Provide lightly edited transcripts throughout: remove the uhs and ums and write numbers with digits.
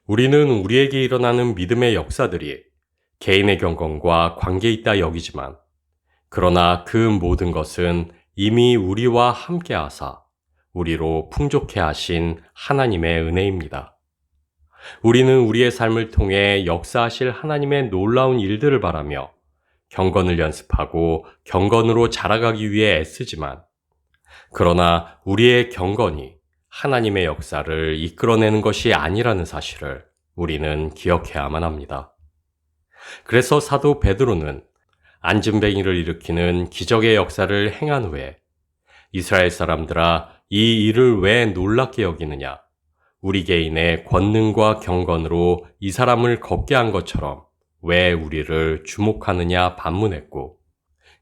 우리는 우리에게 일어나는 믿음의 역사들이 개인의 경건과 관계 있다 여기지만, 그러나 그 모든 것은 이미 우리와 함께 하사 우리로 풍족해 하신 하나님의 은혜입니다. 우리는 우리의 삶을 통해 역사하실 하나님의 놀라운 일들을 바라며 경건을 연습하고 경건으로 자라가기 위해 애쓰지만, 그러나 우리의 경건이 하나님의 역사를 이끌어내는 것이 아니라는 사실을 우리는 기억해야만 합니다. 그래서 사도 베드로는 안진뱅이를 일으키는 기적의 역사를 행한 후에 이스라엘 사람들아, 이 일을 왜 놀랍게 여기느냐? 우리 개인의 권능과 경건으로 이 사람을 걷게 한 것처럼 왜 우리를 주목하느냐 반문했고,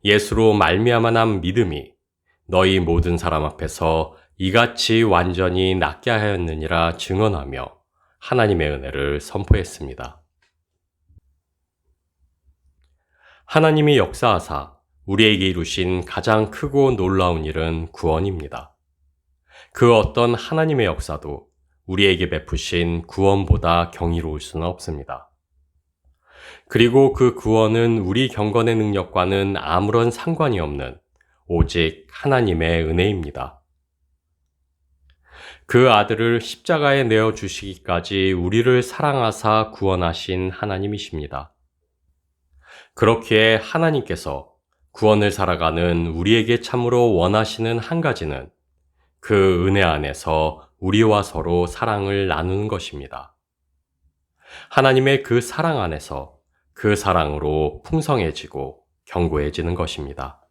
예수로 말미암아 난 믿음이 너희 모든 사람 앞에서 이같이 완전히 낫게 하였느니라 증언하며 하나님의 은혜를 선포했습니다. 하나님이 역사하사 우리에게 이루신 가장 크고 놀라운 일은 구원입니다. 그 어떤 하나님의 역사도 우리에게 베푸신 구원보다 경이로울 수는 없습니다. 그리고 그 구원은 우리 경건의 능력과는 아무런 상관이 없는 오직 하나님의 은혜입니다. 그 아들을 십자가에 내어 주시기까지 우리를 사랑하사 구원하신 하나님이십니다. 그렇기에 하나님께서 구원을 살아가는 우리에게 참으로 원하시는 한 가지는 그 은혜 안에서 우리와 서로 사랑을 나누는 것입니다. 하나님의 그 사랑 안에서 그 사랑으로 풍성해지고 견고해지는 것입니다.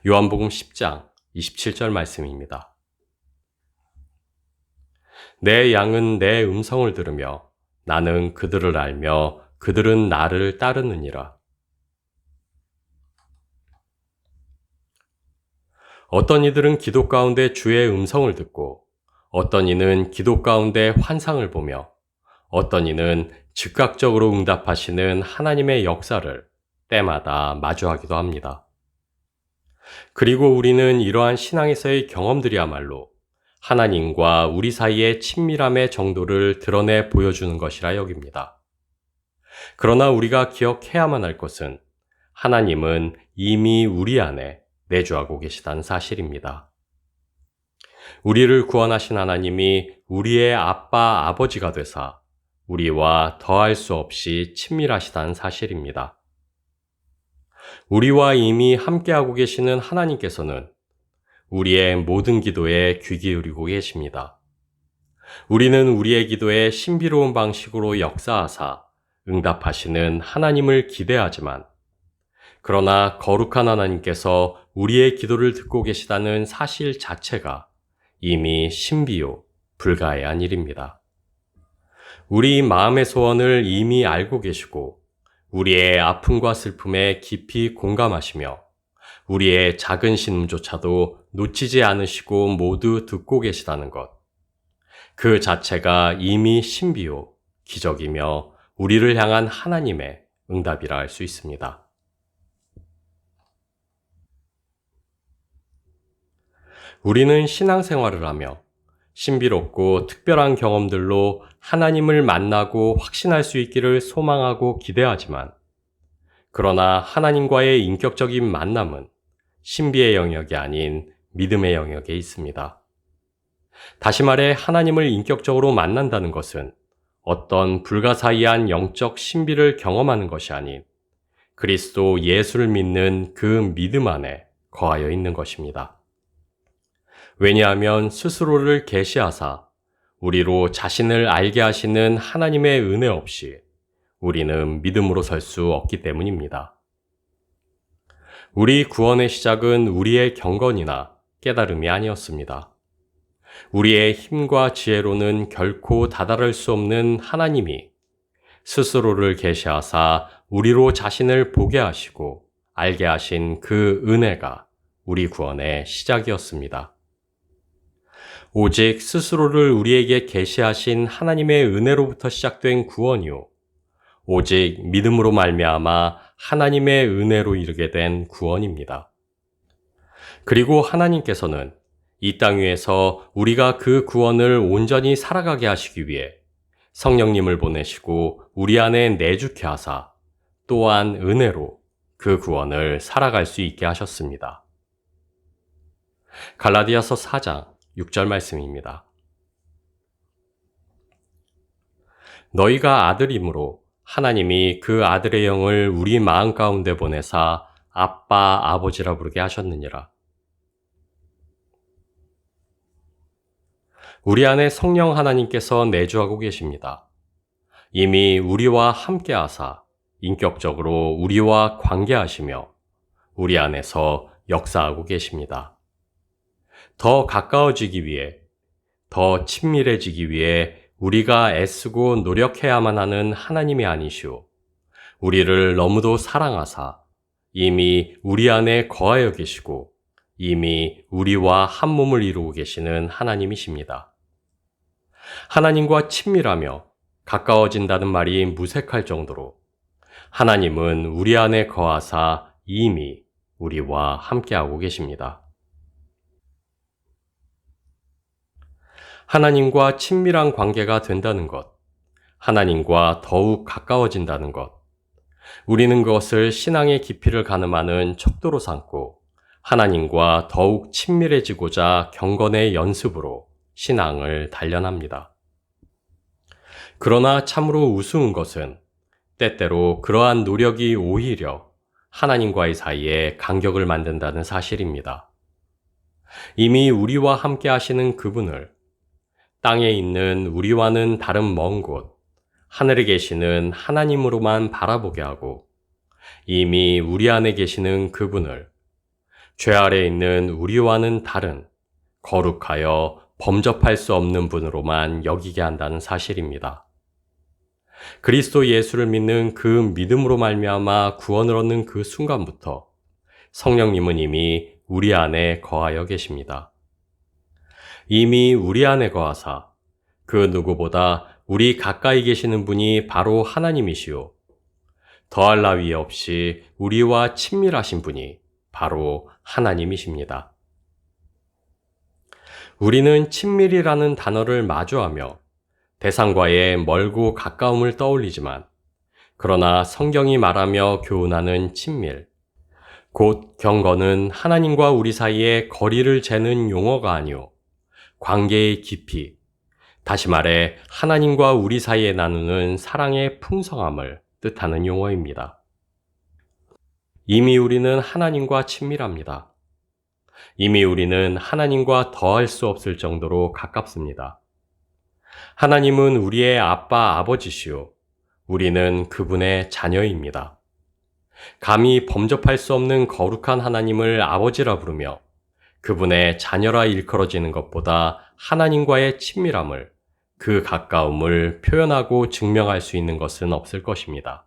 요한복음 10장 27절 말씀입니다. 내 양은 내 음성을 들으며 나는 그들을 알며 그들은 나를 따르느니라. 어떤 이들은 기도 가운데 주의 음성을 듣고, 어떤 이는 기도 가운데 환상을 보며, 어떤 이는 즉각적으로 응답하시는 하나님의 역사를 때마다 마주하기도 합니다. 그리고 우리는 이러한 신앙에서의 경험들이야말로 하나님과 우리 사이의 친밀함의 정도를 드러내 보여주는 것이라 여깁니다. 그러나 우리가 기억해야만 할 것은 하나님은 이미 우리 안에 내주하고 계시다는 사실입니다. 우리를 구원하신 하나님이 우리의 아빠, 아버지가 되사 우리와 더할 수 없이 친밀하시다는 사실입니다. 우리와 이미 함께하고 계시는 하나님께서는 우리의 모든 기도에 귀 기울이고 계십니다. 우리는 우리의 기도에 신비로운 방식으로 역사하사 응답하시는 하나님을 기대하지만, 그러나 거룩한 하나님께서 우리의 기도를 듣고 계시다는 사실 자체가 이미 신비요 불가해한 일입니다. 우리 마음의 소원을 이미 알고 계시고 우리의 아픔과 슬픔에 깊이 공감하시며 우리의 작은 신음조차도 놓치지 않으시고 모두 듣고 계시다는 것, 그 자체가 이미 신비요 기적이며 우리를 향한 하나님의 응답이라 할 수 있습니다. 우리는 신앙생활을 하며 신비롭고 특별한 경험들로 하나님을 만나고 확신할 수 있기를 소망하고 기대하지만, 그러나 하나님과의 인격적인 만남은 신비의 영역이 아닌 믿음의 영역에 있습니다. 다시 말해, 하나님을 인격적으로 만난다는 것은 어떤 불가사의한 영적 신비를 경험하는 것이 아닌 그리스도 예수를 믿는 그 믿음 안에 거하여 있는 것입니다. 왜냐하면 스스로를 계시하사 우리로 자신을 알게 하시는 하나님의 은혜 없이 우리는 믿음으로 설 수 없기 때문입니다. 우리 구원의 시작은 우리의 경건이나 깨달음이 아니었습니다. 우리의 힘과 지혜로는 결코 다다를 수 없는 하나님이 스스로를 계시하사 우리로 자신을 보게 하시고 알게 하신 그 은혜가 우리 구원의 시작이었습니다. 오직 스스로를 우리에게 계시하신 하나님의 은혜로부터 시작된 구원이요, 오직 믿음으로 말미암아 하나님의 은혜로 이르게 된 구원입니다. 그리고 하나님께서는 이 땅 위에서 우리가 그 구원을 온전히 살아가게 하시기 위해 성령님을 보내시고 우리 안에 내주케 하사 또한 은혜로 그 구원을 살아갈 수 있게 하셨습니다. 갈라디아서 4장 6절 말씀입니다. 너희가 아들이므로 하나님이 그 아들의 영을 우리 마음 가운데 보내사 아빠 아버지라 부르게 하셨느니라. 우리 안에 성령 하나님께서 내주하고 계십니다. 이미 우리와 함께 하사 인격적으로 우리와 관계하시며 우리 안에서 역사하고 계십니다. 더 가까워지기 위해, 더 친밀해지기 위해 우리가 애쓰고 노력해야만 하는 하나님이 아니시오. 우리를 너무도 사랑하사 이미 우리 안에 거하여 계시고 이미 우리와 한 몸을 이루고 계시는 하나님이십니다. 하나님과 친밀하며 가까워진다는 말이 무색할 정도로 하나님은 우리 안에 거하사 이미 우리와 함께하고 계십니다. 하나님과 친밀한 관계가 된다는 것, 하나님과 더욱 가까워진다는 것, 우리는 그것을 신앙의 깊이를 가늠하는 척도로 삼고 하나님과 더욱 친밀해지고자 경건의 연습으로 신앙을 단련합니다. 그러나 참으로 우스운 것은 때때로 그러한 노력이 오히려 하나님과의 사이에 간격을 만든다는 사실입니다. 이미 우리와 함께 하시는 그분을 땅에 있는 우리와는 다른 먼 곳, 하늘에 계시는 하나님으로만 바라보게 하고 이미 우리 안에 계시는 그분을 죄 아래 있는 우리와는 다른 거룩하여 범접할 수 없는 분으로만 여기게 한다는 사실입니다. 그리스도 예수를 믿는 그 믿음으로 말미암아 구원을 얻는 그 순간부터 성령님은 이미 우리 안에 거하여 계십니다. 이미 우리 안에 거하사 그 누구보다 우리 가까이 계시는 분이 바로 하나님이시오. 더할 나위 없이 우리와 친밀하신 분이 바로 하나님이십니다. 우리는 친밀이라는 단어를 마주하며 대상과의 멀고 가까움을 떠올리지만 그러나 성경이 말하며 교훈하는 친밀, 곧 경건은 하나님과 우리 사이의 거리를 재는 용어가 아니오 관계의 깊이, 다시 말해 하나님과 우리 사이에 나누는 사랑의 풍성함을 뜻하는 용어입니다. 이미 우리는 하나님과 친밀합니다. 이미 우리는 하나님과 더할 수 없을 정도로 가깝습니다. 하나님은 우리의 아빠, 아버지시오. 우리는 그분의 자녀입니다. 감히 범접할 수 없는 거룩한 하나님을 아버지라 부르며 그분의 자녀라 일컬어지는 것보다 하나님과의 친밀함을, 그 가까움을 표현하고 증명할 수 있는 것은 없을 것입니다.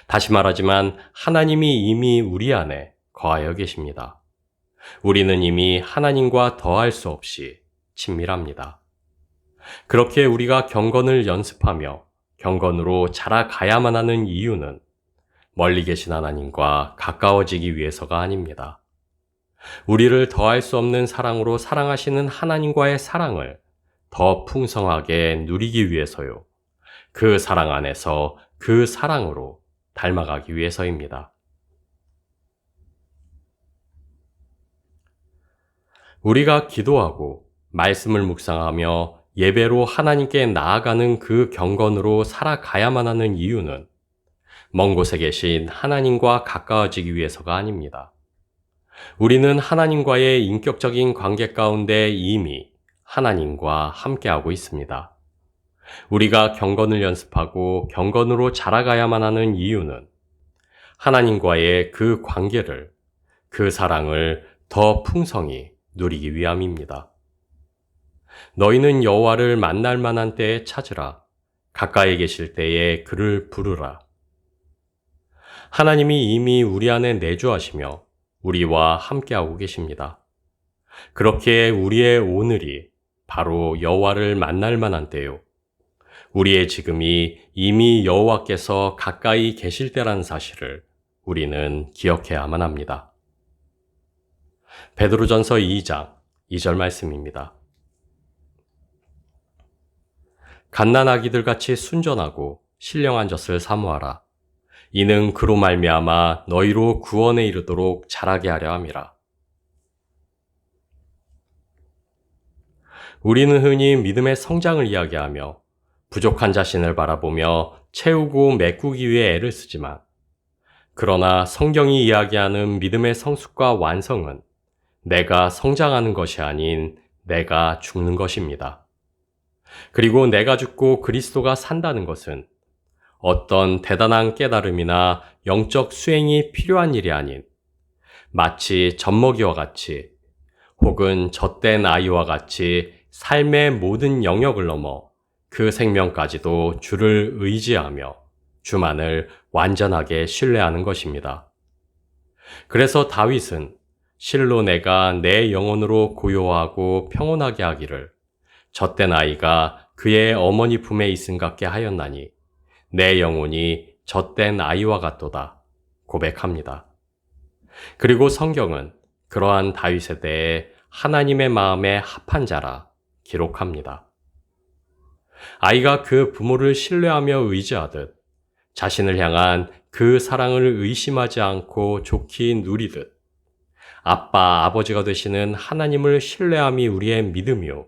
다시 말하지만 하나님이 이미 우리 안에 거하여 계십니다. 우리는 이미 하나님과 더할 수 없이 친밀합니다. 그렇게 우리가 경건을 연습하며 경건으로 자라가야만 하는 이유는 멀리 계신 하나님과 가까워지기 위해서가 아닙니다. 우리를 더할 수 없는 사랑으로 사랑하시는 하나님과의 사랑을 더 풍성하게 누리기 위해서요. 그 사랑 안에서 그 사랑으로 닮아가기 위해서입니다. 우리가 기도하고 말씀을 묵상하며 예배로 하나님께 나아가는 그 경건으로 살아가야만 하는 이유는 먼 곳에 계신 하나님과 가까워지기 위해서가 아닙니다. 우리는 하나님과의 인격적인 관계 가운데 이미 하나님과 함께하고 있습니다. 우리가 경건을 연습하고 경건으로 자라가야만 하는 이유는 하나님과의 그 관계를, 그 사랑을 더 풍성히 누리기 위함입니다. 너희는 여호와를 만날 만한 때에 찾으라. 가까이 계실 때에 그를 부르라. 하나님이 이미 우리 안에 내주하시며 우리와 함께하고 계십니다. 그렇게 우리의 오늘이 바로 여호와를 만날 만한 때요. 우리의 지금이 이미 여호와께서 가까이 계실 때라는 사실을 우리는 기억해야만 합니다. 베드로전서 2장 2절 말씀입니다. 갓난아기들 같이 순전하고 신령한 젖을 사모하라. 이는 그로 말미암아 너희로 구원에 이르도록 자라게 하려 함이라. 우리는 흔히 믿음의 성장을 이야기하며 부족한 자신을 바라보며 채우고 메꾸기 위해 애를 쓰지만, 그러나 성경이 이야기하는 믿음의 성숙과 완성은 내가 성장하는 것이 아닌 내가 죽는 것입니다. 그리고 내가 죽고 그리스도가 산다는 것은 어떤 대단한 깨달음이나 영적 수행이 필요한 일이 아닌 마치 젖먹이와 같이 혹은 젖된 아이와 같이 삶의 모든 영역을 넘어 그 생명까지도 주를 의지하며 주만을 완전하게 신뢰하는 것입니다. 그래서 다윗은 실로 내가 내 영혼으로 고요하고 평온하게 하기를 젖된 아이가 그의 어머니 품에 있음 같게 하였나니 내 영혼이 젖된 아이와 같도다 고백합니다. 그리고 성경은 그러한 다윗에 대해 하나님의 마음에 합한 자라 기록합니다. 아이가 그 부모를 신뢰하며 의지하듯 자신을 향한 그 사랑을 의심하지 않고 좋게 누리듯 아빠, 아버지가 되시는 하나님을 신뢰함이 우리의 믿음이요.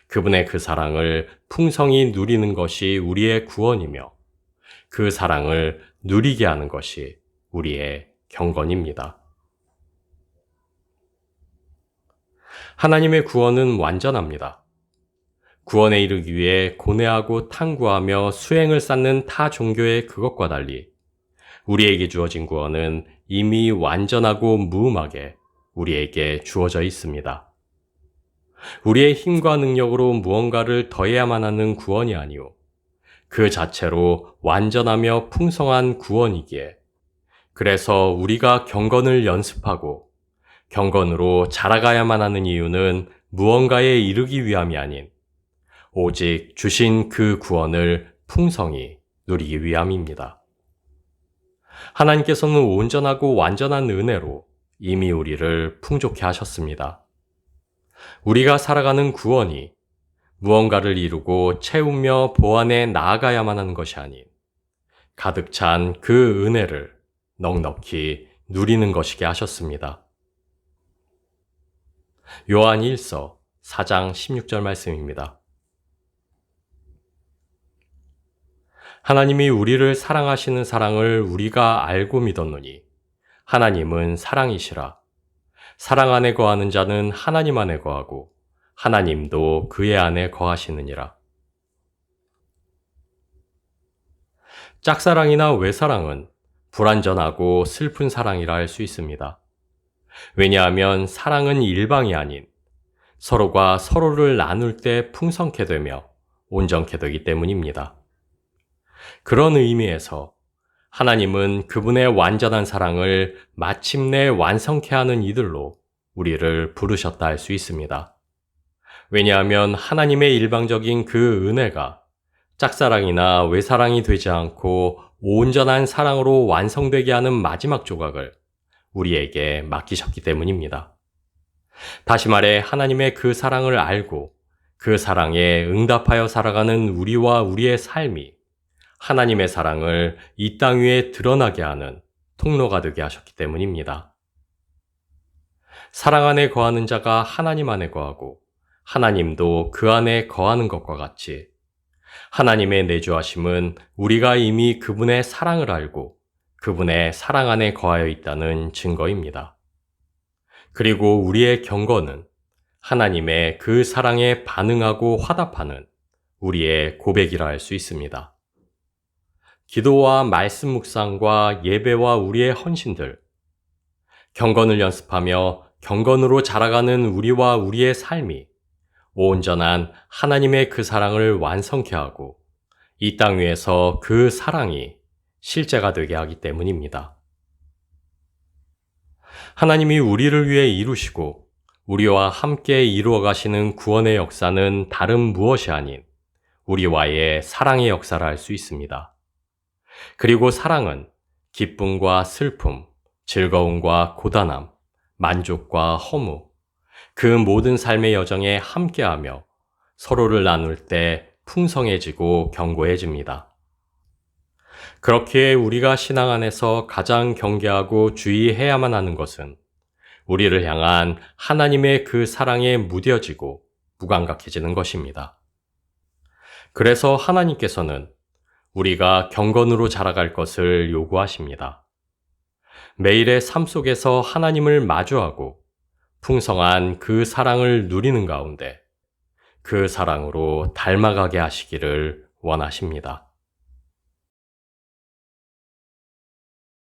그분의 그 사랑을 풍성히 누리는 것이 우리의 구원이며 그 사랑을 누리게 하는 것이 우리의 경건입니다. 하나님의 구원은 완전합니다. 구원에 이르기 위해 고뇌하고 탐구하며 수행을 쌓는 타 종교의 그것과 달리 우리에게 주어진 구원은 이미 완전하고 무음하게 우리에게 주어져 있습니다. 우리의 힘과 능력으로 무언가를 더해야만 하는 구원이 아니오. 그 자체로 완전하며 풍성한 구원이기에 그래서 우리가 경건을 연습하고 경건으로 자라가야만 하는 이유는 무언가에 이르기 위함이 아닌 오직 주신 그 구원을 풍성히 누리기 위함입니다. 하나님께서는 온전하고 완전한 은혜로 이미 우리를 풍족해 하셨습니다. 우리가 살아가는 구원이 무언가를 이루고 채우며 보완해 나아가야만 하는 것이 아닌 가득 찬 그 은혜를 넉넉히 누리는 것이게 하셨습니다. 요한 1서 4장 16절 말씀입니다. 하나님이 우리를 사랑하시는 사랑을 우리가 알고 믿었노니 하나님은 사랑이시라. 사랑 안에 거하는 자는 하나님 안에 거하고 하나님도 그의 안에 거하시느니라. 짝사랑이나 외사랑은 불완전하고 슬픈 사랑이라 할 수 있습니다. 왜냐하면 사랑은 일방이 아닌 서로가 서로를 나눌 때 풍성케 되며 온전케 되기 때문입니다. 그런 의미에서 하나님은 그분의 완전한 사랑을 마침내 완성케 하는 이들로 우리를 부르셨다 할 수 있습니다. 왜냐하면 하나님의 일방적인 그 은혜가 짝사랑이나 외사랑이 되지 않고 온전한 사랑으로 완성되게 하는 마지막 조각을 우리에게 맡기셨기 때문입니다. 다시 말해 하나님의 그 사랑을 알고 그 사랑에 응답하여 살아가는 우리와 우리의 삶이 하나님의 사랑을 이 땅 위에 드러나게 하는 통로가 되게 하셨기 때문입니다. 사랑 안에 거하는 자가 하나님 안에 거하고 하나님도 그 안에 거하는 것과 같이 하나님의 내주하심은 우리가 이미 그분의 사랑을 알고 그분의 사랑 안에 거하여 있다는 증거입니다. 그리고 우리의 경건은 하나님의 그 사랑에 반응하고 화답하는 우리의 고백이라 할 수 있습니다. 기도와 말씀 묵상과 예배와 우리의 헌신들, 경건을 연습하며 경건으로 자라가는 우리와 우리의 삶이 온전한 하나님의 그 사랑을 완성케 하고 이 땅 위에서 그 사랑이 실제가 되게 하기 때문입니다. 하나님이 우리를 위해 이루시고 우리와 함께 이루어 가시는 구원의 역사는 다른 무엇이 아닌 우리와의 사랑의 역사라 할 수 있습니다. 그리고 사랑은 기쁨과 슬픔, 즐거움과 고단함, 만족과 허무, 그 모든 삶의 여정에 함께하며 서로를 나눌 때 풍성해지고 견고해집니다. 그렇기에 우리가 신앙 안에서 가장 경계하고 주의해야만 하는 것은 우리를 향한 하나님의 그 사랑에 무뎌지고 무감각해지는 것입니다. 그래서 하나님께서는 우리가 경건으로 자라갈 것을 요구하십니다. 매일의 삶 속에서 하나님을 마주하고 풍성한 그 사랑을 누리는 가운데 그 사랑으로 닮아가게 하시기를 원하십니다.